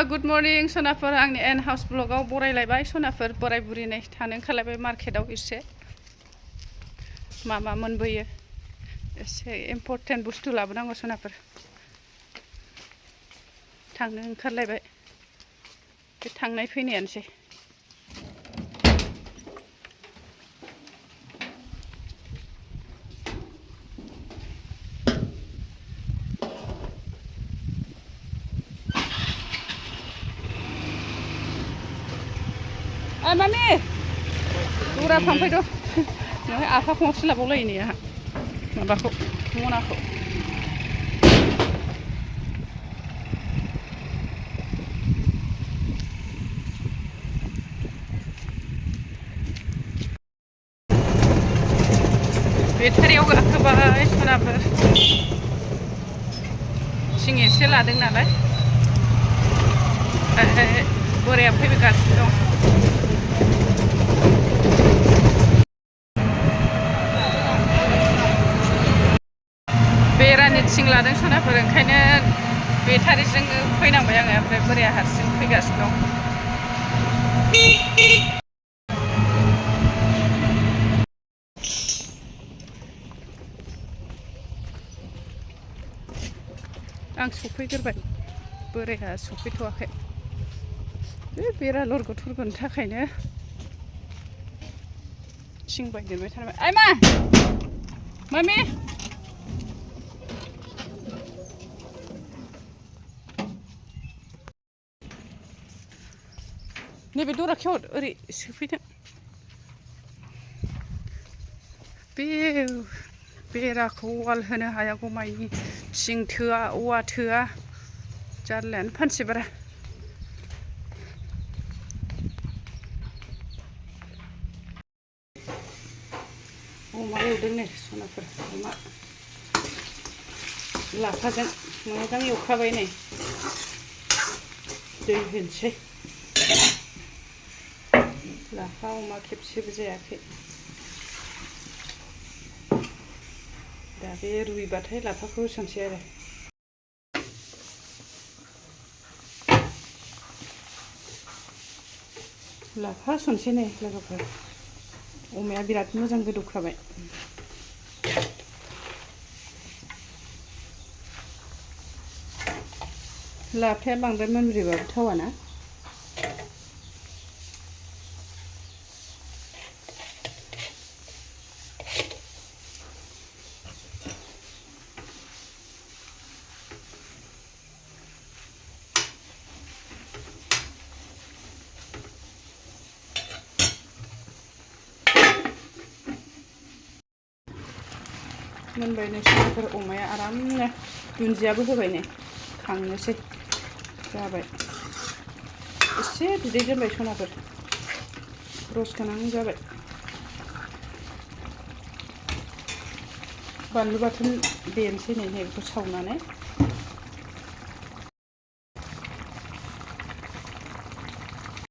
good morning सनाफोर आंनि N house ब्लगाव बरायलायबाय सनाफोर बोराय बुरिनाय थानो ओंखारलायबाय मार्केटाव एसे मा मोनबोयो एसे इम्पर्टेन्ट बुस्थु लाबोनांगौ सनाफोर थांनो ओंखारलायबाय बे थांनाय फैनायानोसै माने दुरा थांफैद' नोंहाय आफाखौ सोलाबावलायो नै आंहा माबाखौ मनाखौ बेटारियाव गाखोबाय सनाफोर थिं एसे लादों नालाय बोराया फैगासिनो दं बेरानि थिं लादों सनाफोर ओंखायनो बेटारिजों फैनांबाय आङो ओमफ्राय बोराया हारसिं फैगासिनो दं आं सफैग्रोबाय बोराया सफैथ'वाखै बे बेरा लरग'थरग'नि थाखायनो थिं बायदेरबाय थारबाय आइमा मामि नैबे दरा खेवद ओरै सोफैदों बे बेराखौ वाल होनो हायागौ मानि थिं थोआ औवा थोआ जारलायानो फानसे बारा अमा एवदों नै सनाफोर अमा लाफाजों मोजां एवखाबाय नै दै होनोसै लाफा अमा खेबसेबो जायाखै दा बे रुइबाथाय लाफाखौ होसनसै आरो लाफा होसनसै नै लोगोफोर अमाया बिराद मोजां गोदौखाबाय लाफाया बांद्राय मोनब्रेबाबो थावाना मोनबाय नै सनाफोर अमाया आरामनो दुन्दियाबो होबाय नै खांनोसै जाबाय एसे बिदै दोनबाय सनाफोर रस गोनां जाबाय बानलु बाथोन देनोसै नै बेखौ सावनानै